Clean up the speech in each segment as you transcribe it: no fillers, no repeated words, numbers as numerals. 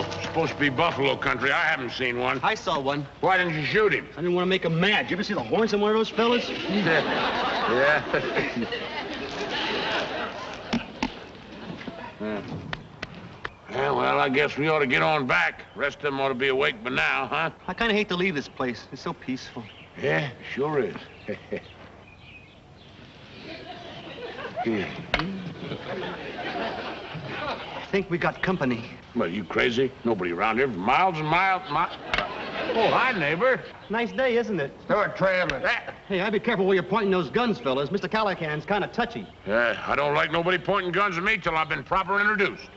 know, it's supposed to be buffalo country. I haven't seen one. I saw one. Why didn't you shoot him? I didn't want to make him mad. You ever see the horns on one of those fellas? Yeah. Yeah, well, I guess we ought to get on back. Rest of them ought to be awake by now, huh? I kind of hate to leave this place. It's so peaceful. Yeah, sure is. I think we got company. What, are you crazy? Nobody around here for miles and miles. Oh, hi, neighbor. Nice day, isn't it? Start traveling. Hey, I'd be careful where you're pointing those guns, fellas. Mr. Callahan's kind of touchy. Yeah, I don't like nobody pointing guns at me till I've been proper introduced.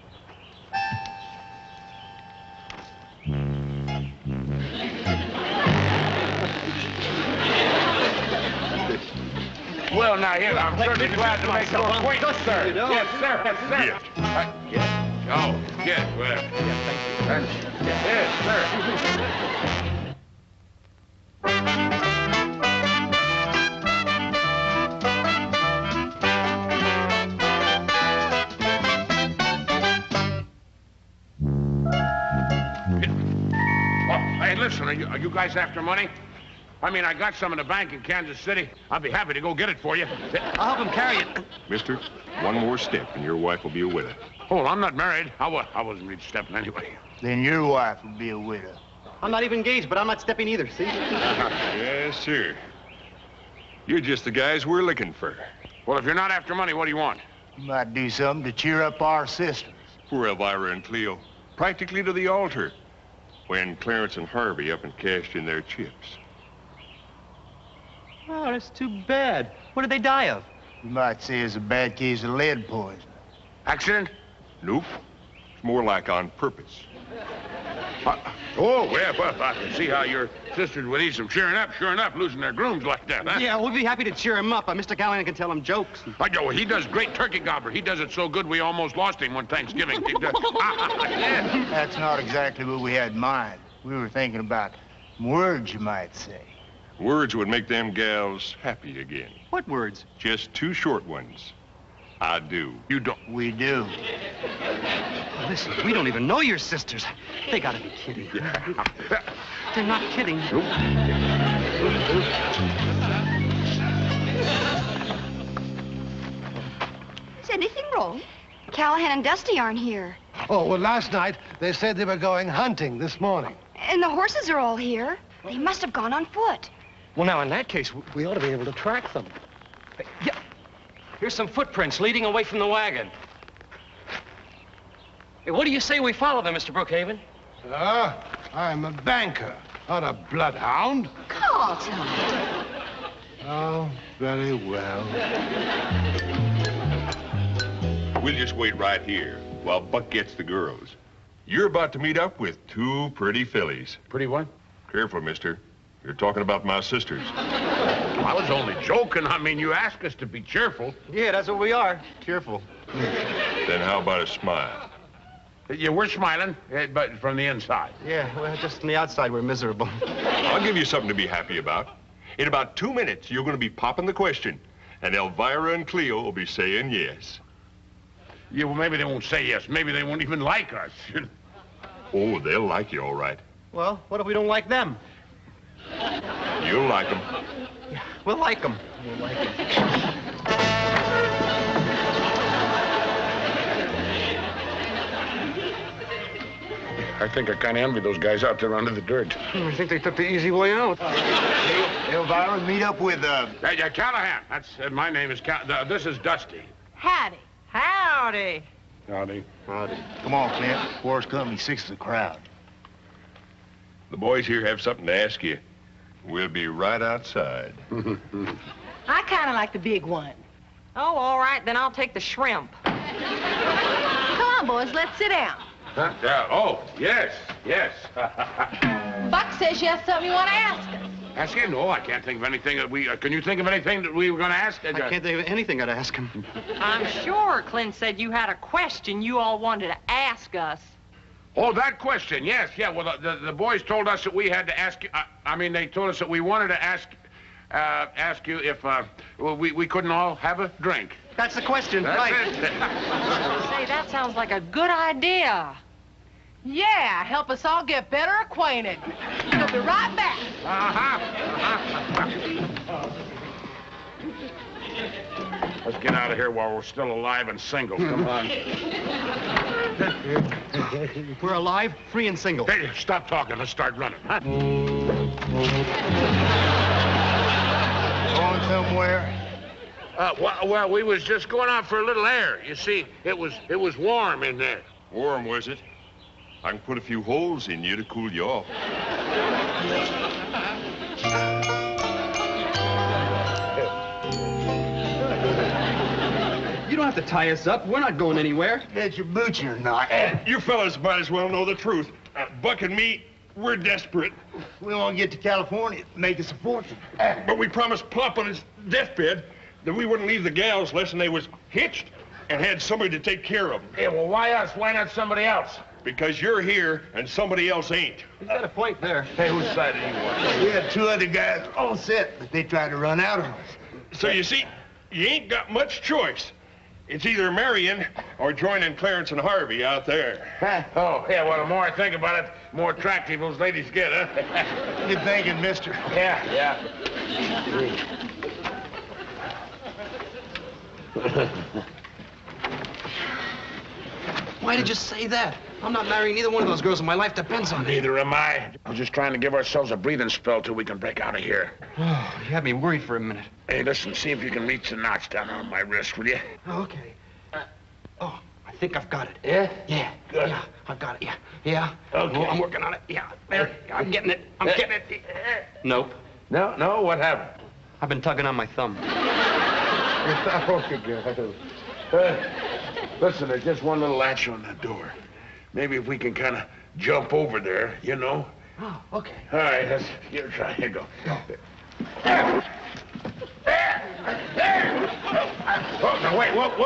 Well, now, here, I'm certainly glad to make your acquaintance, sir. You know. Yes, sir. Yes, sir. Yes. Oh, yes, well. Thank you. Yes, sir. Oh, hey, listen, are you guys after money? I mean, I got some in the bank in Kansas City. I'd be happy to go get it for you. I'll help him carry it. Mister, one more step and your wife will be a widow. Oh, I'm not married. I wasn't really stepping anyway. Then your wife will be a widow. I'm not even engaged, but I'm not stepping either, see? Yes, sir. You're just the guys we're looking for. Well, if you're not after money, what do you want? You might do something to cheer up our sisters. Poor Elvira and Cleo, practically to the altar, when Clarence and Harvey up and cashed in their chips. Oh, that's too bad. What did they die of? You might say it's a bad case of lead poisoning. Accident? Nope. It's more like on purpose. Oh, well, I can see how your sisters would need some cheering up. Sure enough, losing their grooms like that, huh? Yeah, we'd be happy to cheer him up. Mr. Callahan can tell him jokes. Oh, he does great turkey gobbler. He does it so good we almost lost him one Thanksgiving. Yeah. That's not exactly what we had in mind. We were thinking about words, you might say. Words would make them gals happy again. What words? Just two short ones. I do. You don't. We do. Listen, we don't even know your sisters. They gotta be kidding. They're not kidding. Is anything wrong? Callahan and Dusty aren't here. Oh, well, last night they said they were going hunting this morning. And the horses are all here. They must have gone on foot. Well, now, in that case, we ought to be able to track them. Yeah. Here's some footprints leading away from the wagon. Hey, what do you say we follow them, Mr. Brookhaven? I'm a banker, not a bloodhound. Carlton. Oh, very well. We'll just wait right here while Buck gets the girls. You're about to meet up with two pretty fillies. Pretty what? Careful, mister. You're talking about my sisters. I was only joking. I mean, you asked us to be cheerful. Yeah, that's what we are. Cheerful. Then how about a smile? Yeah, we're smiling, but from the inside. Yeah, well, just on the outside, we're miserable. I'll give you something to be happy about. In about 2 minutes, you're going to be popping the question, and Elvira and Cleo will be saying yes. Yeah, well, maybe they won't say yes. Maybe they won't even like us. Oh, they'll like you all right. Well, what if we don't like them? You'll like them. Yeah, we'll like them. We'll like them. I think I kind of envy those guys out there under the dirt. I think they took the easy way out. Elvira, meet up with, Hey, Callahan. That's my name is this is Dusty. Howdy. Howdy. Howdy. Howdy. Come on, Clint. Forrest Company, 6 of the crowd. The boys here have something to ask you. We'll be right outside. I kind of like the big one. Oh, all right, then I'll take the shrimp. Come on, boys, let's sit down. Huh? Oh, yes, yes. Buck says you have something you want to ask us. Ask him? No, I can't think of anything that we... can you think of anything that we were going to ask? I can't think of anything I'd ask him. I'm sure Clint said you had a question you all wanted to ask us. Oh, that question, yes, yeah. Well, the boys told us that we had to ask you... I mean, they told us that we wanted to ask you if we couldn't all have a drink. That's the question, That's right. it. Say, that sounds like a good idea. Yeah, help us all get better acquainted. We'll be right back. Let's get out of here while we're still alive and single. Come on. We're alive, free, and single. Hey, stop talking. Let's start running. Huh? Going somewhere? Well, we was just going out for a little air. You see, it was warm in there. Warm, was it? I can put a few holes in you to cool you off. You don't have to tie us up. We're not going anywhere. Get your boots or not. You fellas might as well know the truth. Buck and me, we're desperate. We want to get to California, make us a fortune. But we promised Plop on his deathbed that we wouldn't leave the gals less than they was hitched and had somebody to take care of them. Yeah, well, why us? Why not somebody else? Because you're here and somebody else ain't. He's got a point there. Hey, whose side are you on? We had 2 other guys all set, but they tried to run out of us. So you see, you ain't got much choice. It's either marrying or joining Clarence and Harvey out there. Oh, yeah, well, the more I think about it, the more attractive those ladies get, huh? Good thinking, mister. Yeah. Why did you say that? I'm not marrying either one of those girls, and my life depends on it. Neither am I. We're just trying to give ourselves a breathing spell till we can break out of here. Oh, you had me worried for a minute. Hey, listen, see if you can reach the notch down on my wrist, will you? Oh, okay. I think I've got it. Yeah? Yeah. Good. Yeah, I've got it. Yeah. Okay. Oh, I'm working on it. Yeah. There. I'm getting it. I'm getting it. Nope. No, what happened? I've been tugging on my thumb. Listen, there's just one little latch on that door. Maybe if we can kind of jump over there, you know? Oh, okay. All right, let's give it a try. Here you go. Oh, no, wait, whoop.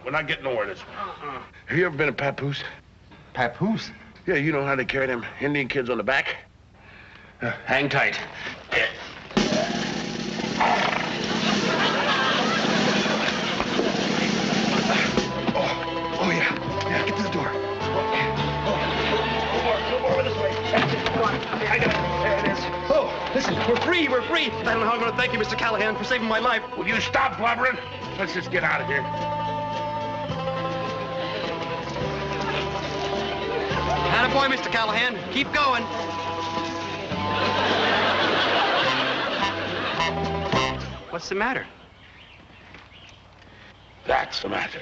We're not getting nowhere this way. Have you ever been a papoose? Papoose? Yeah, you know how they carry them Indian kids on the back? Hang tight. Oh, yeah. Yeah, get to the door. Over this way. Come on. I got it. There it is. Oh, listen, we're free. I don't know how I'm going to thank you, Mr. Callahan, for saving my life. Will you stop blubbering? Let's just get out of here. Attaboy, Mr. Callahan. Keep going. What's the matter? That's the matter.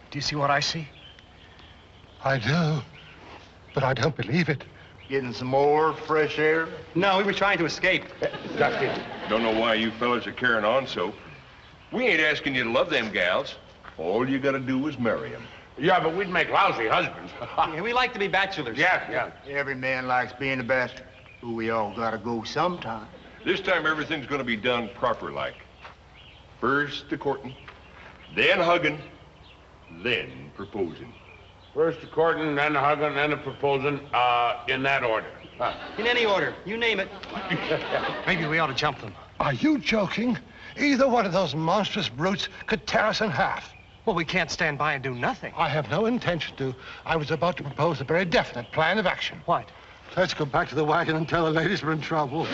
Do you see what I see? I do, but I don't believe it. Getting some more fresh air? No, we were trying to escape. Dusty. Don't know why you fellas are carrying on so. We ain't asking you to love them gals. All you gotta do is marry them. Yeah, but we'd make lousy husbands. Yeah, we like to be bachelors. Yeah. Every man likes being a bastard. But we all gotta go sometime. This time everything's gonna be done proper like. First the courting, then hugging, then proposing. First the courting, then the hugging, then the proposing, in that order. In any order. You name it. Maybe we ought to jump them. Are you joking? Either one of those monstrous brutes could tear us in half. Well, we can't stand by and do nothing. I have no intention to. I was about to propose a very definite plan of action. What? Let's go back to the wagon and tell the ladies we're in trouble.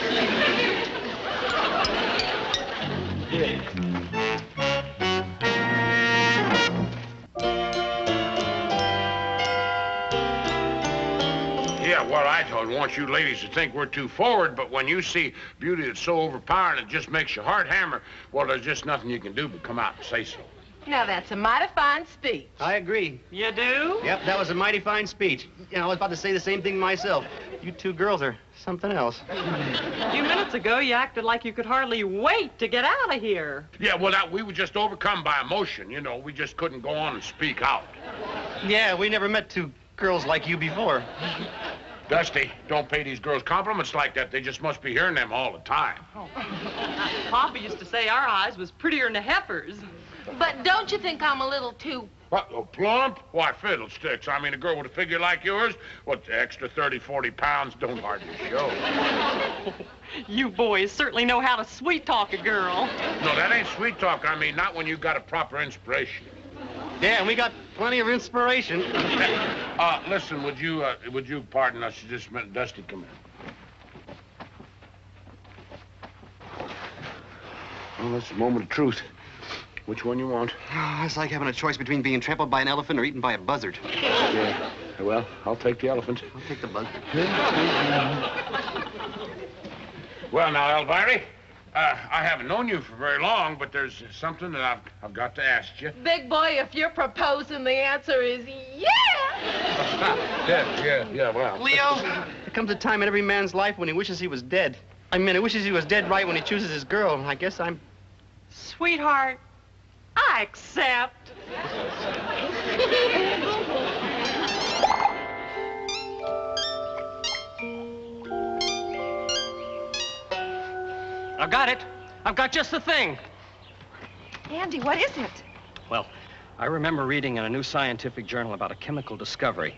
Yeah, well, I don't want you ladies to think we're too forward, but when you see beauty that's so overpowering it just makes your heart hammer, well, there's just nothing you can do but come out and say so. Now, that's a mighty fine speech. I agree. You do? Yep, that was a mighty fine speech. You know, I was about to say the same thing myself. You 2 girls are something else. A few minutes ago, you acted like you could hardly wait to get out of here. Yeah, well, we were just overcome by emotion, you know. We just couldn't go on and speak out. Yeah, we never met 2 girls like you before. Dusty, don't pay these girls compliments like that. They just must be hearing them all the time. Papa used to say our eyes was prettier than the heifers. But don't you think I'm a little too... What, plump? Why, fiddlesticks. I mean, a girl with a figure like yours, what, the extra 30, 40 pounds don't hardly show. You boys certainly know how to sweet-talk a girl. No, that ain't sweet talk. I mean, not when you got a proper inspiration. Yeah, and we got plenty of inspiration. Listen, would you pardon us? You just meant Dusty come in. Well, that's the moment of truth. Which one you want? Oh, it's like having a choice between being trampled by an elephant or eaten by a buzzard. Yeah. Well, I'll take the elephant. I'll take the buzzard. Well, now, Elvira, I haven't known you for very long, but there's something that I've got to ask you. Big boy, if you're proposing, the answer is yeah. Yeah, well. Leo, there comes a time in every man's life when he wishes he was dead. I mean, he wishes he was dead right when he chooses his girl. I guess I'm... Sweetheart, I accept. I've got it. I've got just the thing. Andy, what is it? Well, I remember reading in a new scientific journal about a chemical discovery.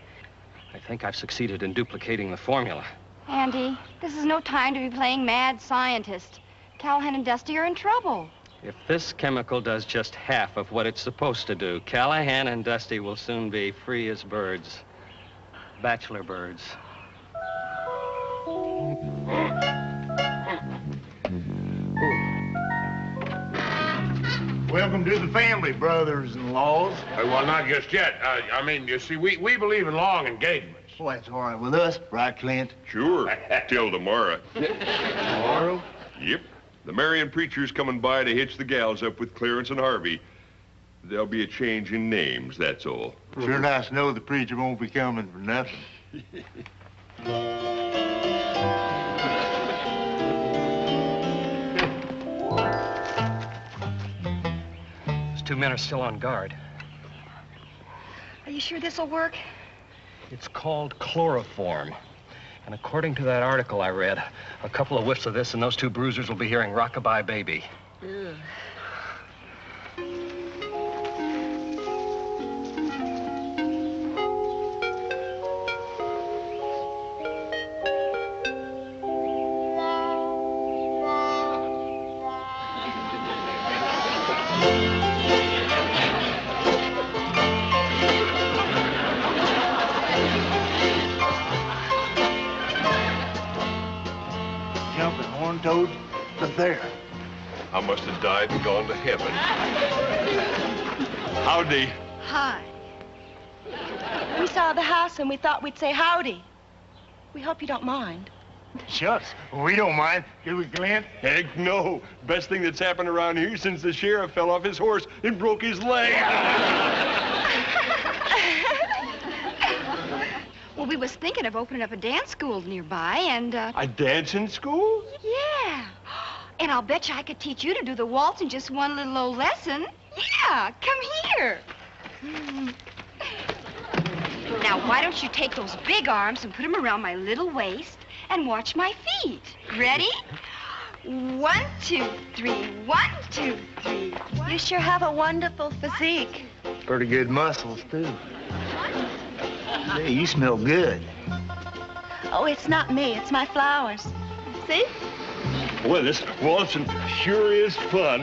I think I've succeeded in duplicating the formula. Andy, this is no time to be playing mad scientist. Callahan and Dusty are in trouble. If this chemical does just half of what it's supposed to do, Callahan and Dusty will soon be free as birds. Bachelor birds. Welcome to the family, brothers-in-laws. Well, not just yet. I mean, you see, we believe in long engagements. Well, that's all right with us, right, Clint? Sure, till tomorrow. Tomorrow? Yep. The Marian preacher's coming by to hitch the gals up with Clarence and Harvey. There'll be a change in names, that's all. Sure nice to know the preacher won't be coming for nothing. Those two men are still on guard. Are you sure this'll work? It's called chloroform. And according to that article I read, a couple of whiffs of this and those two bruisers will be hearing Rockabye Baby. Ugh. Jumping horn-toads, but there. I must have died and gone to heaven. Howdy. Hi. We saw the house and we thought we'd say howdy. We hope you don't mind. Shucks, we don't mind, do we, Clint? Heck no. Best thing that's happened around here since the sheriff fell off his horse and broke his leg. Well, we was thinking of opening up a dance school nearby, and, A dancing school? yeah. And I'll bet you I could teach you to do the waltz in just one little old lesson. Yeah, come here. Now, why don't you take those big arms and put them around my little waist and watch my feet. Ready? 1, 2, 3. 1, 2, 3. You sure have a wonderful physique. Pretty good muscles, too. Hey, you smell good. Oh, it's not me. It's my flowers. See? Well, this waltzing sure is fun.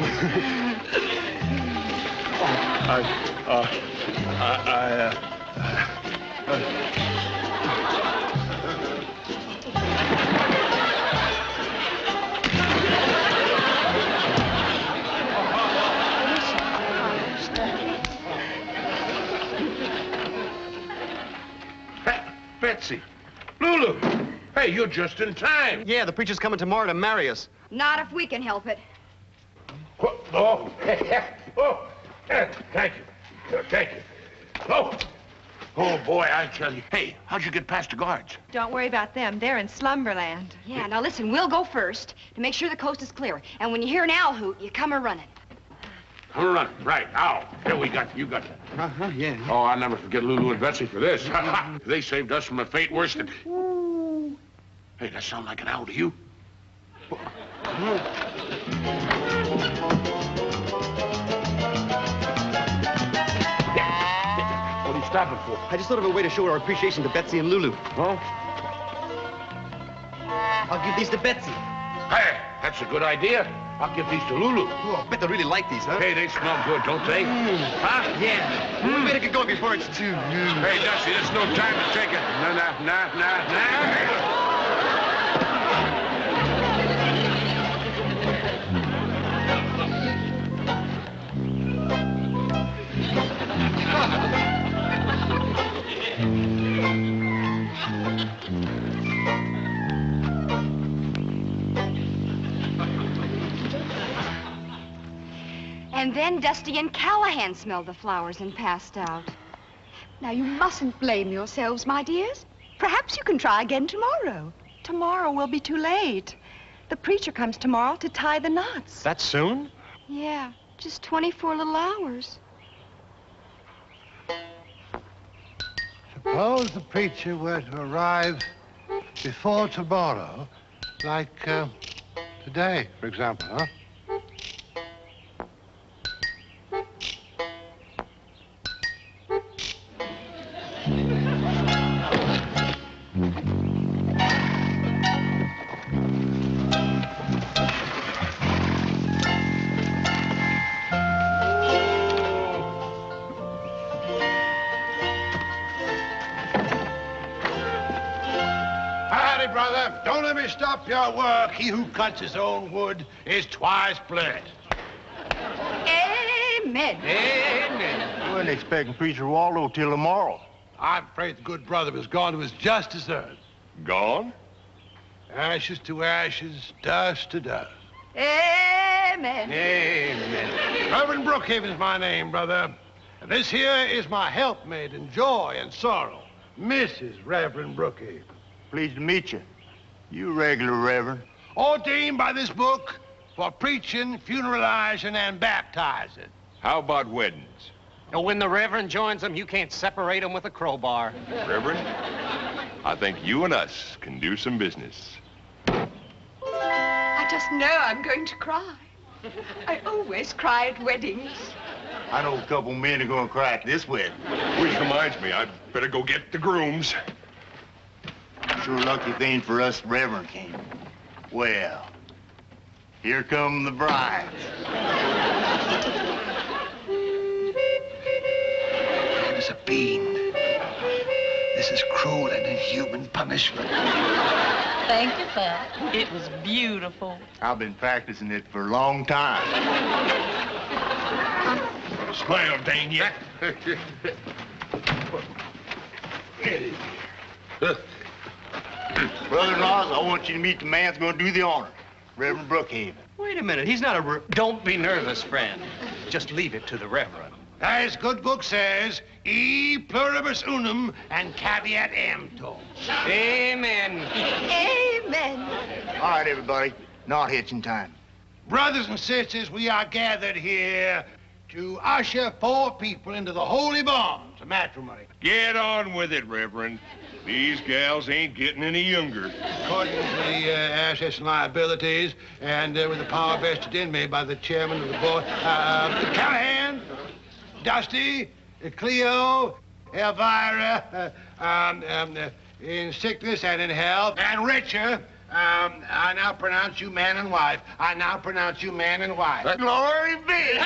Betsy. Lulu. Hey, you're just in time. Yeah, the preacher's coming tomorrow to marry us. Not if we can help it. Oh, oh, thank you. Thank you. Oh, boy, I tell you. Hey, how'd you get past the guards? Don't worry about them. They're in Slumberland. Yeah, now listen, we'll go first to make sure the coast is clear. And when you hear an owl hoot, you come a-running. Come on, right. Ow. Here, you got that. Uh-huh, yeah. Oh, I'll never forget Lulu and Betsy for this. They saved us from a fate worse than... Hey, that sound like an owl to you? What are you stopping for? I just thought of a way to show our appreciation to Betsy and Lulu. Huh? I'll give these to Betsy. Hey, that's a good idea. I'll give these to Lulu. Oh, I bet they really like these, huh? Hey, they smell good, don't they? Huh? Yeah. We better get going before it's too... Hey, Dusty, there's no time to take it. Nah. And then Dusty and Callahan smelled the flowers and passed out. Now, you mustn't blame yourselves, my dears. Perhaps you can try again tomorrow. Tomorrow will be too late. The preacher comes tomorrow to tie the knots. That soon? Yeah, just 24 little hours. Suppose the preacher were to arrive before tomorrow, like today, for example, huh? Brother, don't let me stop your work. He who cuts his own wood is twice blessed. Amen. We wasn't expecting Preacher Waldo till tomorrow. I'm afraid the good brother was gone to his just desert. Gone? Ashes to ashes, dust to dust. Amen. Amen. Reverend Brookhaven's my name, brother. And this here is my helpmate in joy and sorrow, Mrs. Reverend Brookhaven. Pleased to meet you. You regular Reverend. Ordained by this book for preaching, funeralizing, and baptizing. How about weddings? When the Reverend joins them, you can't separate them with a crowbar. Reverend, I think you and us can do some business. I just know I'm going to cry. I always cry at weddings. I know a couple men are gonna cry at this wedding. Which reminds me, I'd better go get the grooms. Sure lucky thing for us Reverend came. Well, here come the brides. Man is a fiend. This is cruel and inhuman punishment. Thank you, sir. It was beautiful. I've been practicing it for a long time. Smile, dang you. Brother-in-laws, I want you to meet the man that's gonna do the honor, Reverend Brookhaven. Wait a minute. He's not a... Don't be nervous, friend. Just leave it to the Reverend. As good book says, e pluribus unum and caveat emptor. Amen. Amen. All right, everybody, not hitching time. Brothers and sisters, we are gathered here to usher 4 people into the holy bonds of matrimony. Get on with it, Reverend. These gals ain't getting any younger. According to the assets and liabilities, and with the power vested in me by the chairman of the board, Callahan, Dusty, Cleo, Elvira, in sickness and in health, and Richard, I now pronounce you man and wife. I now pronounce you man and wife. Glory be!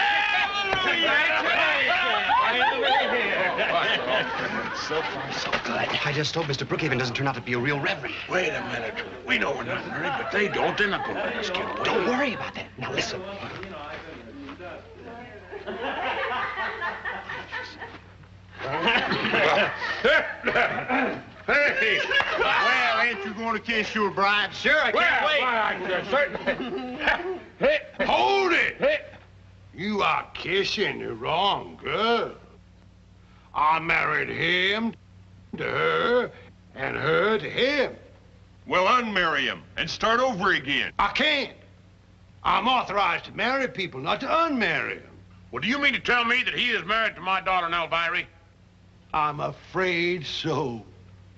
So far, so good. I just hope Mr. Brookhaven doesn't turn out to be a real reverend. Wait a minute. We know we're not in a hurry, but they don't. They're not going to let us get away. Don't worry about that. Now, listen. Hey! Well, ain't you going to kiss your bride? Sure, I can't wait. Certainly. Hey, Hold it! You are kissing the wrong girl. I married him to her, and her to him. Well, unmarry him and start over again. I can't. I'm authorized to marry people, not to unmarry them. well, do you mean to tell me that he is married to my daughter, Elvira? I'm afraid so.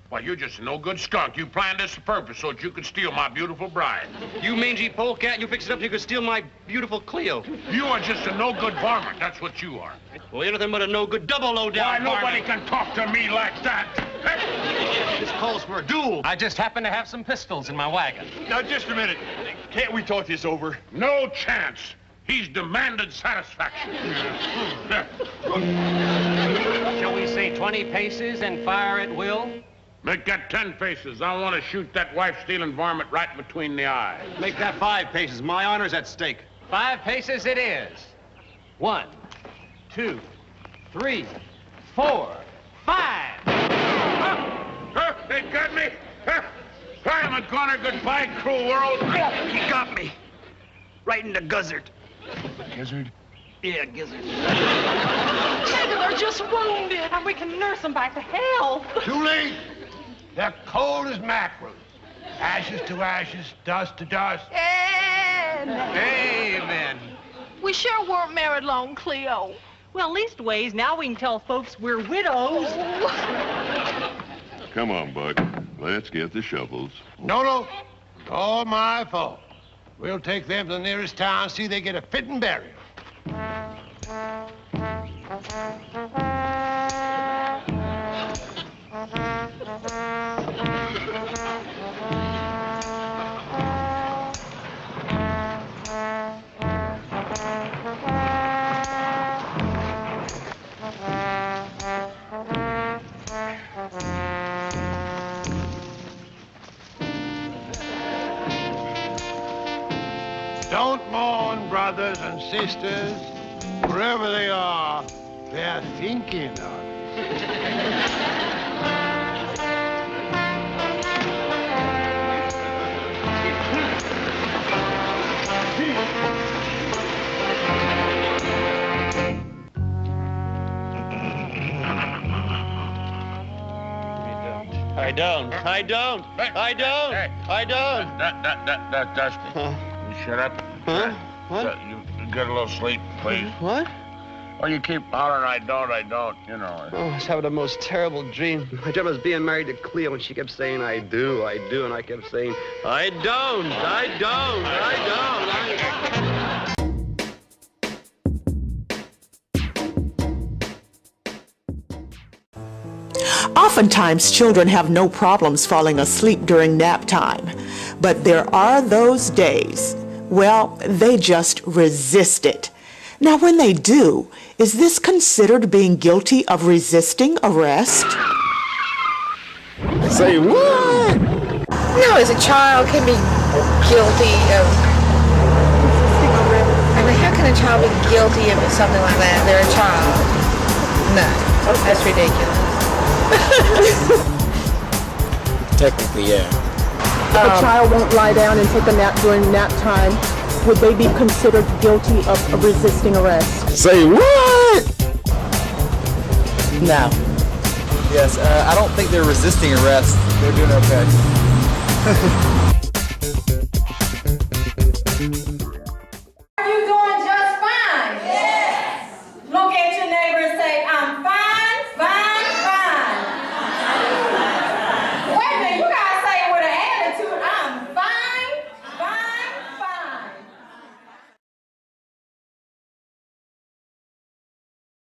Well, you're just a no-good skunk. You planned this on purpose so that you could steal my beautiful bride. You mangy polecat, you fix it up so you could steal my beautiful Cleo. You are just a no-good varmint. That's what you are. Well, you're nothing but a no-good double low-down Why, nobody varmint. can talk to me like that. Hey! This calls for a duel. I just happen to have some pistols in my wagon. Now, just a minute. Can't we talk this over? No chance. He's demanded satisfaction. Shall we say 20 paces and fire at will? Make that 10 paces. I want to shoot that wife-stealing varmint right between the eyes. Make that 5 paces. My honor's at stake. 5 paces it is. 1, 2, 3, 4, 5. They got me. I'm a goner. Goodbye, cruel world. He got me. Right in the gizzard. Gizzard? Yeah, gizzard. Maybe they're just wounded, and we can nurse them back to health. Too late. They're cold as mackerel. Ashes to ashes, dust to dust. Amen. We sure weren't married long, Cleo. Well, leastways, now we can tell folks we're widows. Come on, Buck. Let's get the shovels. No. It's all my fault. We'll take them to the nearest town, see they get a fitting burial. Don't mourn, brothers and sisters. Wherever they are, they're thinking of you. I don't. I don't. I don't. Hey. I don't. That Dusty. Huh? You shut up. Huh? What? You get a little sleep, please. What? Oh, you keep hollering, I don't, you know. Oh, I was having the most terrible dream. I dreamt I was being married to Cleo, and she kept saying, I do, and I kept saying, I don't. Oftentimes, children have no problems falling asleep during nap time, but there are those days, well, they just resist it. Now, when they do, is this considered being guilty of resisting arrest? Say what? No, as a child can be guilty of... I mean, how can a child be guilty of something like that? They're a child. No, that's ridiculous. Technically, yeah. If a child won't lie down and take a nap during nap time, would they be considered guilty of resisting arrest? Say what? No. Yes, I don't think they're resisting arrest. They're doing okay.